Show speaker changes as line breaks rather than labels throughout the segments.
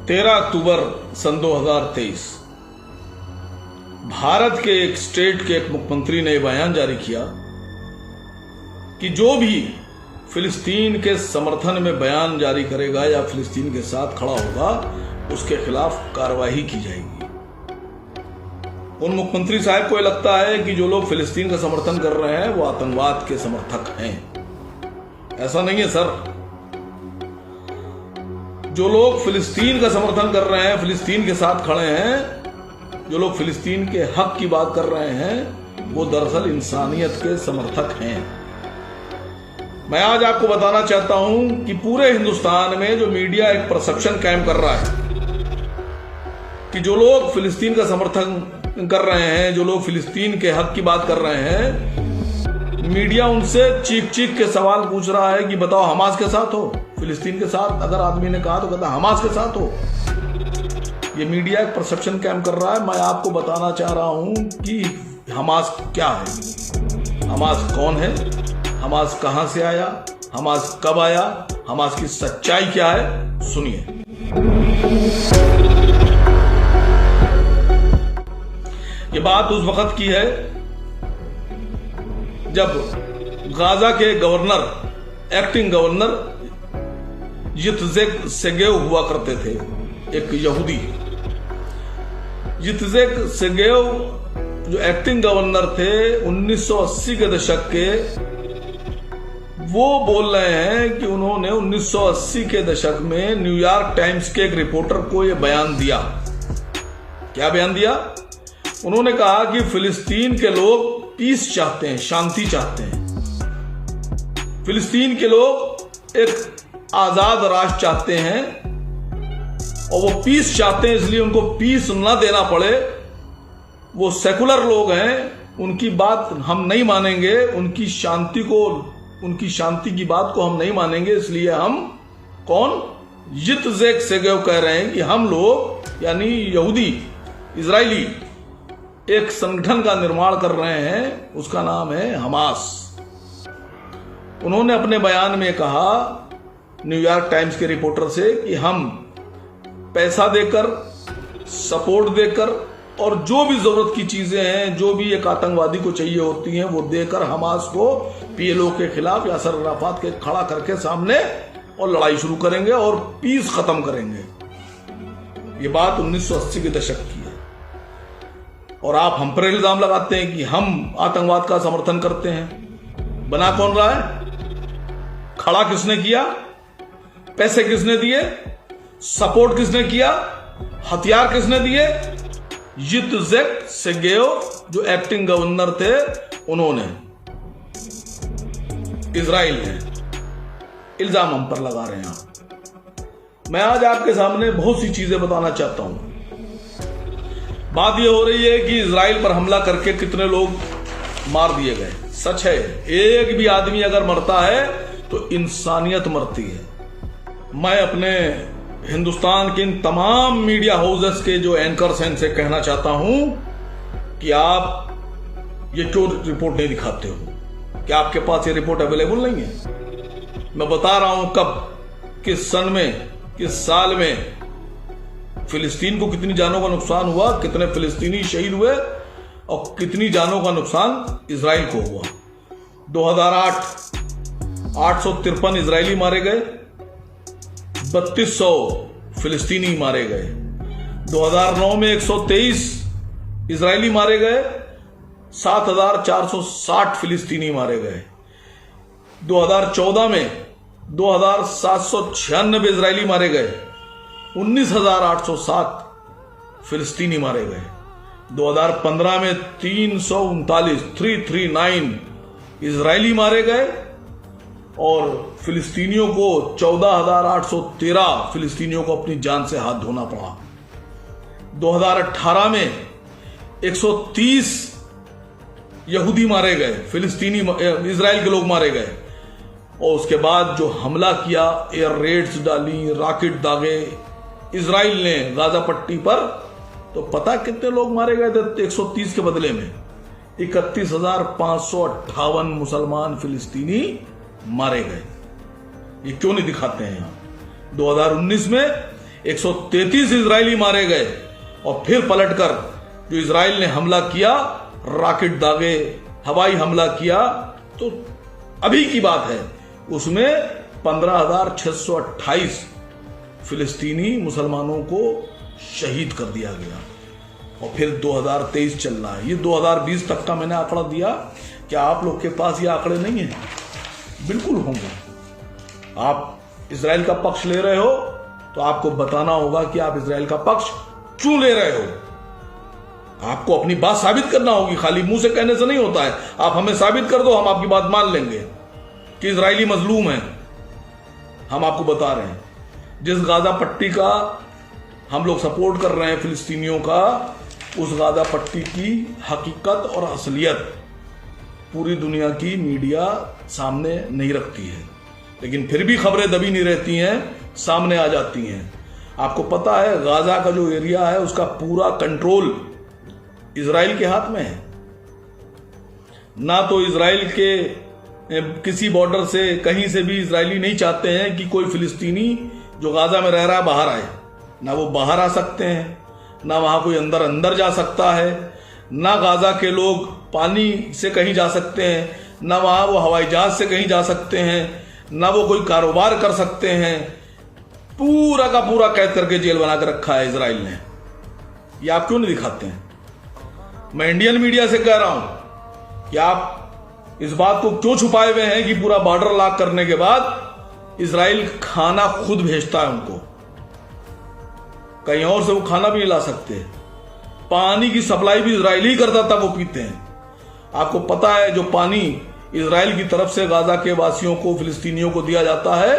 13 अक्टूबर सन 2023 भारत के एक स्टेट के एक मुख्यमंत्री ने बयान जारी किया कि जो भी फिलिस्तीन के समर्थन में बयान जारी करेगा या फिलिस्तीन के साथ खड़ा होगा उसके खिलाफ कार्रवाई की जाएगी। उन मुख्यमंत्री साहब को लगता है कि जो लोग फिलिस्तीन का समर्थन कर रहे हैं वो आतंकवाद के समर्थक हैं। ऐसा नहीं है सर। जो लोग फिलिस्तीन का समर्थन कर रहे हैं, फिलिस्तीन के साथ खड़े हैं, जो लोग फिलिस्तीन के हक की बात कर रहे हैं, वो दरअसल इंसानियत के समर्थक हैं। मैं आज आपको बताना चाहता हूं कि पूरे हिंदुस्तान में जो मीडिया एक परसेप्शन कायम कर रहा है कि जो लोग फिलिस्तीन का समर्थन कर रहे हैं, जो लोग फिलिस्तीन के हक की बात कर रहे हैं, मीडिया उनसे चीख चीख के सवाल पूछ रहा है कि बताओ हमास के साथ हो। फिलिस्तीन के साथ अगर आदमी ने कहा तो कहता हमास के साथ हो। ये मीडिया एक परसेप्शन कैम कर रहा है। मैं आपको बताना चाह रहा हूं कि हमास क्या है, हमास कौन है, हमास कहां से आया, हमास कब आया, हमास की सच्चाई क्या है, सुनिए। ये बात उस वक्त की है जब गाजा के गवर्नर, एक्टिंग गवर्नर यित्जेक सेगेव हुआ करते थे, एक यहूदी। यित्जेक सेगेव जो एक्टिंग गवर्नर थे 1980 के दशक के, वो बोल रहे हैं कि उन्होंने 1980 के दशक में न्यूयॉर्क टाइम्स के एक रिपोर्टर को यह बयान दिया। क्या बयान दिया? उन्होंने कहा कि फिलिस्तीन के लोग पीस चाहते हैं, शांति चाहते हैं। फिलिस्तीन के लोग एक आजाद राष्ट्र चाहते हैं और वो पीस चाहते हैं, इसलिए उनको पीस न देना पड़े। वो सेकुलर लोग हैं, उनकी बात हम नहीं मानेंगे, उनकी शांति की बात को हम नहीं मानेंगे। इसलिए हम कौन, यित्जेक सेगेव कह रहे हैं कि हम लोग यानी यहूदी इजरायली एक संगठन का निर्माण कर रहे हैं, उसका नाम है हमास। उन्होंने अपने बयान में कहा न्यूयॉर्क टाइम्स के रिपोर्टर से कि हम पैसा देकर, सपोर्ट देकर और जो भी जरूरत की चीजें हैं, जो भी एक आतंकवादी को चाहिए होती हैं, वो देकर हमास को पीएलओ के खिलाफ यासर अराफात के खड़ा करके सामने और लड़ाई शुरू करेंगे और पीस खत्म करेंगे। ये बात 1980 के दशक की है। और आप हम पर इल्जाम लगाते हैं कि हम आतंकवाद का समर्थन करते हैं। बना कौन रहा है? खड़ा किसने किया? पैसे किसने दिए? सपोर्ट किसने किया? हथियार किसने दिए? यित्जेक सेगेव जो एक्टिंग गवर्नर थे, उन्होंने, इजराइल ने। इल्जाम हम पर लगा रहे हैं। मैं आज आपके सामने बहुत सी चीजें बताना चाहता हूं। बात यह हो रही है कि इजराइल पर हमला करके कितने लोग मार दिए गए। सच है, एक भी आदमी अगर मरता है तो इंसानियत मरती है। मैं अपने हिंदुस्तान के इन तमाम मीडिया हाउसेस के जो एंकर्स हैं इनसे कहना चाहता हूं कि आप ये क्यों रिपोर्ट नहीं दिखाते हो? क्या आपके पास ये रिपोर्ट अवेलेबल नहीं है? मैं बता रहा हूं कब, किस सन में, किस साल में फिलिस्तीन को कितनी जानों का नुकसान हुआ, कितने फिलिस्तीनी शहीद हुए और कितनी जानों का नुकसान इजराइल को हुआ। 2008 853 इजरायली मारे गए, 3200 फिलिस्तीनी मारे गए। 2009 में 123 इजरायली मारे गए, 7460 फिलिस्तीनी मारे गए। 2014 में 2796 इजरायली मारे गए, 19,807 फिलिस्तीनी मारे गए। 2015 में 339 इजरायली मारे गए और फिलिस्तीनियों को 14,813 फिलिस्तीनियों को अपनी जान से हाथ धोना पड़ा। 2018 में 130 यहूदी मारे गए, फिलिस्तीनी इजराइल के लोग मारे गए। और उसके बाद जो हमला किया, एयर रेड्स डाली, रॉकेट दागे इजराइल ने गाजा पट्टी पर, तो पता कितने लोग मारे गए थे 130 के बदले में? 31,558 मुसलमान फिलिस्तीनी मारे गए। ये क्यों नहीं दिखाते हैं यहां? 2019 में 133 इजरायली मारे गए और फिर पलटकर जो इजराइल ने हमला किया, रॉकेट दागे, हवाई हमला किया, तो अभी की बात है, उसमें 15,628 फिलिस्तीनी मुसलमानों को शहीद कर दिया गया। और फिर 2023 चल रहा है, ये 2020 तक का मैंने आंकड़ा दिया। क्या आप लोग के पास ये आंकड़े नहीं है? बिल्कुल होंगे। आप इजराइल का पक्ष ले रहे हो तो आपको बताना होगा कि आप इजराइल का पक्ष क्यों ले रहे हो। आपको अपनी बात साबित करना होगी, खाली मुंह से कहने से नहीं होता है। आप हमें साबित कर दो, हम आपकी बात मान लेंगे कि इजरायली मजलूम है। हम आपको बता रहे हैं, जिस गाजा पट्टी का हम लोग सपोर्ट कर रहे हैं फिलिस्तीनियों का, उस गाजा पट्टी की हकीकत और असलियत पूरी दुनिया की मीडिया सामने नहीं रखती है, लेकिन फिर भी खबरें दबी नहीं रहती हैं, सामने आ जाती हैं। आपको पता है गाजा का जो एरिया है उसका पूरा कंट्रोल इजराइल के हाथ में है। ना तो इजराइल के किसी बॉर्डर से कहीं से भी इजरायली नहीं चाहते हैं कि कोई फिलिस्तीनी जो गाजा में रह रहा है बाहर आए। ना वो बाहर आ सकते हैं, ना वहां कोई अंदर जा सकता है, ना गाजा के लोग पानी से कहीं जा सकते हैं, ना वहां वो हवाई जहाज से कहीं जा सकते हैं, ना वो कोई कारोबार कर सकते हैं। पूरा का पूरा कैद करके जेल बना के रखा है इजराइल ने। ये आप क्यों नहीं दिखाते हैं? मैं इंडियन मीडिया से कह रहा हूं कि आप इस बात को क्यों छुपाए हुए हैं कि पूरा बॉर्डर लॉक करने के बाद इजराइल खाना खुद भेजता है उनको, कहीं और से वो खाना भी नहीं ला सकते। पानी की सप्लाई भी इजराइल ही करता था, वो पीते हैं। आपको पता है जो पानी इजराइल की तरफ से गाजा के वासियों को, फिलिस्तीनियों को दिया जाता है,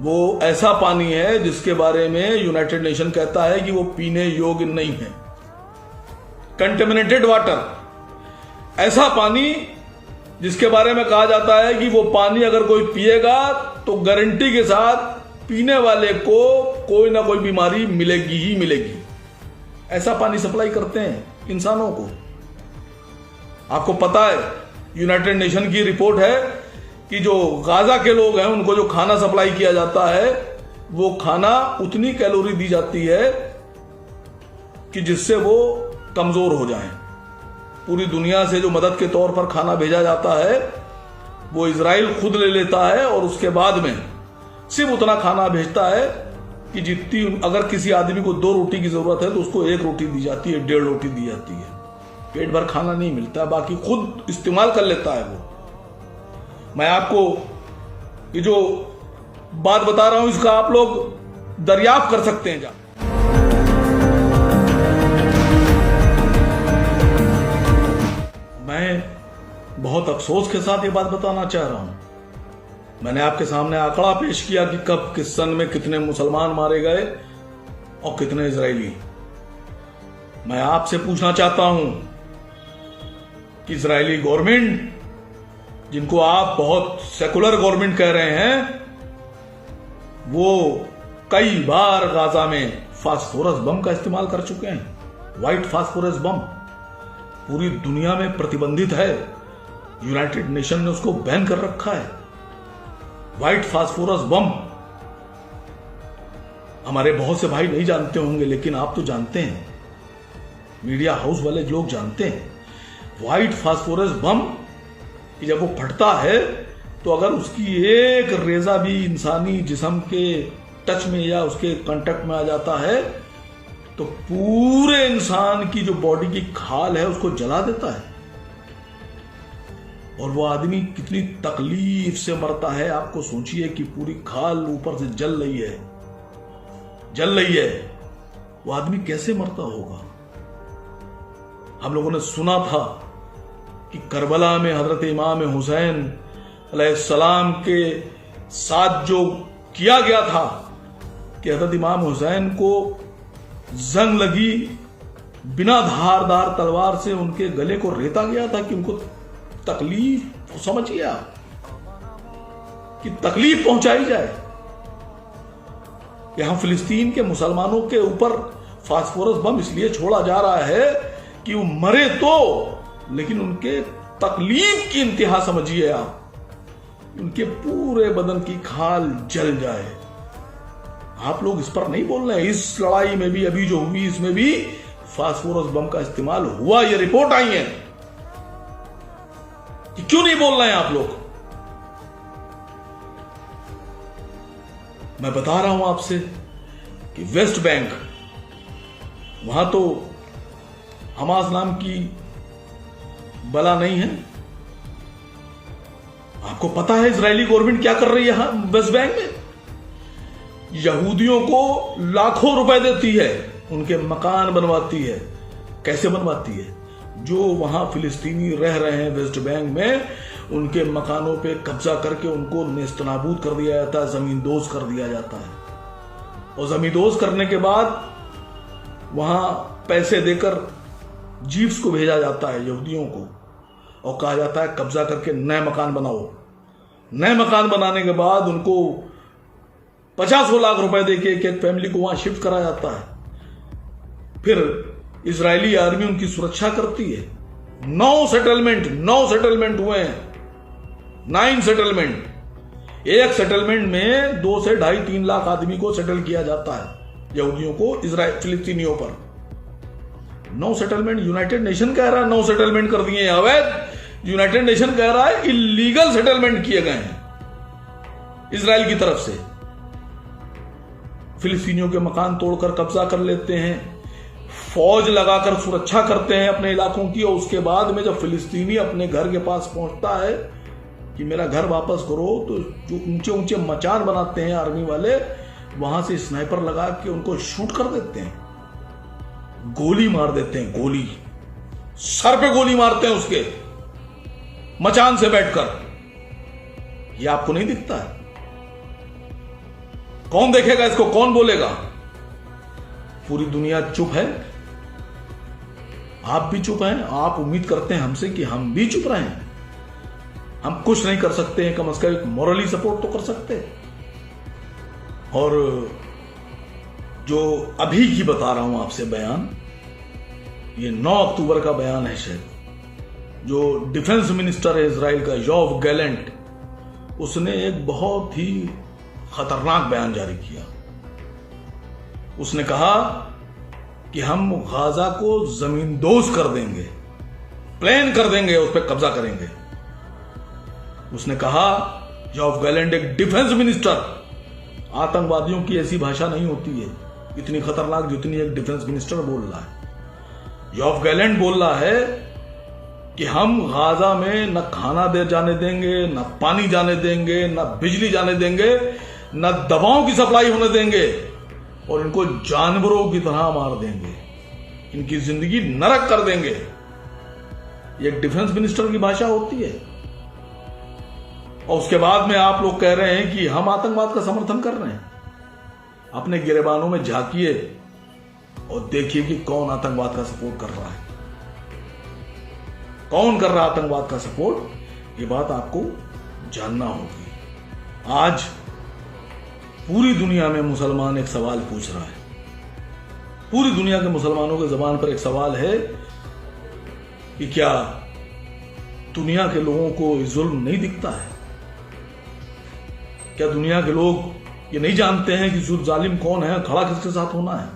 वो ऐसा पानी है जिसके बारे में यूनाइटेड नेशन कहता है कि वो पीने योग्य नहीं है, कंटेमिनेटेड वाटर। ऐसा पानी जिसके बारे में कहा जाता है कि वो पानी अगर कोई पिएगा तो गारंटी के साथ पीने वाले को कोई ना कोई बीमारी मिलेगी ही मिलेगी। ऐसा पानी सप्लाई करते हैं इंसानों को। आपको पता है यूनाइटेड नेशन की रिपोर्ट है कि जो गाजा के लोग हैं उनको जो खाना सप्लाई किया जाता है, वो खाना उतनी कैलोरी दी जाती है कि जिससे वो कमजोर हो जाएं। पूरी दुनिया से जो मदद के तौर पर खाना भेजा जाता है वो इजराइल खुद ले लेता है और उसके बाद में सिर्फ उतना खाना भेजता है कि जितनी, अगर किसी आदमी को 2 रोटी की जरूरत है तो उसको 1 रोटी दी जाती है, 1.5 रोटी दी जाती है। पेट भर खाना नहीं मिलता, बाकी खुद इस्तेमाल कर लेता है वो। मैं आपको ये जो बात बता रहा हूं इसका आप लोग दरियाफ्त कर सकते हैं। मैं बहुत अफसोस के साथ ये बात बताना चाह रहा हूं। मैंने आपके सामने आंकड़ा पेश किया कि कब किस सन में कितने मुसलमान मारे गए और कितने इजरायली। मैं आपसे पूछना चाहता हूं कि इजरायली गवर्नमेंट, जिनको आप बहुत सेकुलर गवर्नमेंट कह रहे हैं, वो कई बार गाजा में फास्फोरस बम का इस्तेमाल कर चुके हैं। व्हाइट फास्फोरस बम पूरी दुनिया में प्रतिबंधित है, यूनाइटेड नेशन ने उसको बैन कर रखा है। व्हाइट फास्फोरस बम हमारे बहुत से भाई नहीं जानते होंगे, लेकिन आप तो जानते हैं, मीडिया हाउस वाले लोग जानते हैं। व्हाइट फास्फोरस बम कि जब वो फटता है तो अगर उसकी एक रेजा भी इंसानी जिस्म के टच में या उसके कांटेक्ट में आ जाता है तो पूरे इंसान की जो बॉडी की खाल है उसको जला देता है। और वो आदमी कितनी तकलीफ से मरता है, आपको सोचिए कि पूरी खाल ऊपर से जल रही है, वो आदमी कैसे मरता होगा। हम लोगों ने सुना था कि करबला में हजरत इमाम हुसैन अलैहिस्सलाम के साथ जो किया गया था कि हजरत इमाम हुसैन को जंग लगी, बिना धारदार तलवार से उनके गले को रेता गया था कि उनको तकलीफ, समझिए आप, कि तकलीफ पहुंचाई जाए। यहां फिलिस्तीन के मुसलमानों के ऊपर फास्फोरस बम इसलिए छोड़ा जा रहा है कि वो मरे तो, लेकिन उनके तकलीफ की इंतहा समझिए आप, उनके पूरे बदन की खाल जल जाए। आप लोग इस पर नहीं बोल रहे हैं। इस लड़ाई में भी अभी जो हुई इसमें भी फास्फोरस बम का इस्तेमाल हुआ, ये रिपोर्ट आई है। क्यों नहीं बोल रहे हैं आप लोग? मैं बता रहा हूं आपसे कि वेस्ट बैंक, वहां तो हमास नाम की बला नहीं है। आपको पता है इजरायली गवर्नमेंट क्या कर रही है वेस्ट बैंक में? यहूदियों को लाखों रुपए देती है, उनके मकान बनवाती है। कैसे बनवाती है? जो वहां फिलिस्तीनी रह रहे हैं वेस्ट बैंक में, उनके मकानों पे कब्जा करके उनको नेस्तनाबूद कर दिया जाता है, जमींदोज कर दिया जाता है। और जमींदोज करने के बाद वहां पैसे देकर जीप्स को भेजा जाता है यहूदियों को, और कहा जाता है कब्जा करके नए मकान बनाओ। नए मकान बनाने के बाद उनको 50 लाख रुपए देके एक फैमिली को वहां शिफ्ट करा जाता है। फिर इजरायली आर्मी उनकी सुरक्षा करती है। 9 सेटलमेंट हुए हैं, 9 सेटलमेंट। एक सेटलमेंट में 2 से 2.5-3 लाख आदमी को सेटल किया जाता है, यहूदियों को फिलिस्तीनियों पर। 9 सेटलमेंट यूनाइटेड नेशन कह रहा है 9 सेटलमेंट कर दिए हैं अवैध। यूनाइटेड नेशन कह रहा है इलीगल सेटलमेंट किए गए हैं इजराइल की तरफ से। फिलिस्तीनियों के मकान तोड़कर कब्जा कर लेते हैं, फौज लगाकर सुरक्षा करते हैं अपने इलाकों की, और उसके बाद में जब फिलिस्तीनी अपने घर के पास पहुंचता है कि मेरा घर वापस करो, तो जो ऊंचे ऊंचे मचान बनाते हैं आर्मी वाले, वहां से स्नाइपर लगा के उनको शूट कर देते हैं, गोली मार देते हैं। गोली सर पे गोली मारते हैं उसके, मचान से बैठकर। ये आपको नहीं दिखता है? कौन देखेगा इसको? कौन बोलेगा? पूरी दुनिया चुप है, आप भी चुप हैं। आप उम्मीद करते हैं हमसे कि हम भी चुप रहें। हम कुछ नहीं कर सकते हैं, कम से कम एक मॉरली सपोर्ट तो कर सकते हैं। और जो अभी की बता रहा हूं आपसे बयान, ये 9 अक्टूबर का बयान है शायद, जो डिफेंस मिनिस्टर है इजराइल का योव गैलेंट, उसने एक बहुत ही खतरनाक बयान जारी किया। उसने कहा कि हम गाजा को जमींदोज कर देंगे, प्लान कर देंगे, उस पर कब्जा करेंगे। उसने कहा, योव गैलेंट एक डिफेंस मिनिस्टर, आतंकवादियों की ऐसी भाषा नहीं होती है इतनी खतरनाक जितनी एक डिफेंस मिनिस्टर बोल रहा है। योव गैलेंट बोल रहा है कि हम गाजा में न खाना दे जाने देंगे, न पानी जाने देंगे, न बिजली जाने देंगे, न दवाओं की सप्लाई होने देंगे, और इनको जानवरों की तरह मार देंगे, इनकी जिंदगी नरक कर देंगे। ये एक डिफेंस मिनिस्टर की भाषा होती है। और उसके बाद में आप लोग कह रहे हैं कि हम आतंकवाद का समर्थन कर रहे हैं। अपने गिरेबानों में झांकिए और देखिए कि कौन आतंकवाद का सपोर्ट कर रहा है, कौन कर रहा है आतंकवाद का सपोर्ट। ये बात आपको जानना होगी। आज पूरी दुनिया में मुसलमान एक सवाल पूछ रहा है, पूरी दुनिया के मुसलमानों के जबान पर एक सवाल है कि क्या दुनिया के लोगों को जुल्म नहीं दिखता है? क्या दुनिया के लोग ये नहीं जानते हैं कि जालिम कौन है, खड़ा किसके साथ होना है?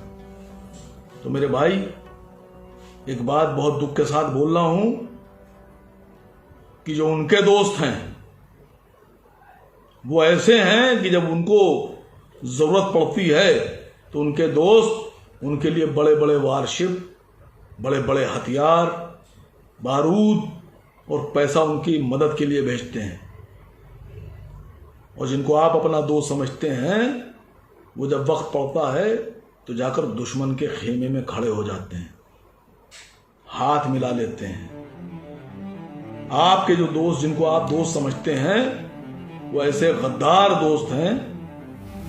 तो मेरे भाई, एक बात बहुत दुख के साथ बोल रहा हूं कि जो उनके दोस्त हैं वो ऐसे हैं कि जब उनको जरूरत पड़ती है तो उनके दोस्त उनके लिए बड़े बड़े वारशिप, बड़े बड़े हथियार, बारूद और पैसा उनकी मदद के लिए भेजते हैं। और जिनको आप अपना दोस्त समझते हैं, वो जब वक्त पड़ता है तो जाकर दुश्मन के खेमे में खड़े हो जाते हैं, हाथ मिला लेते हैं। आपके जो दोस्त, जिनको आप दोस्त समझते हैं, वो ऐसे गद्दार दोस्त हैं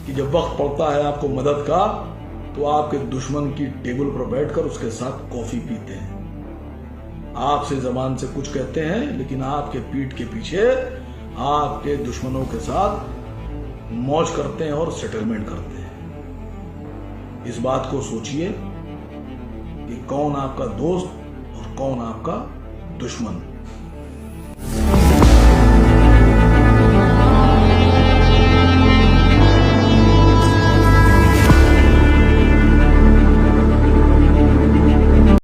कि जब वक्त पड़ता है आपको मदद का, तो आपके दुश्मन की टेबल पर बैठकर उसके साथ कॉफी पीते हैं। आपसे जबान से कुछ कहते हैं, लेकिन आपके पीठ के पीछे आपके दुश्मनों के साथ मौज करते हैं और सेटलमेंट करते हैं। इस बात को सोचिए कि कौन आपका दोस्त और कौन आपका दुश्मन।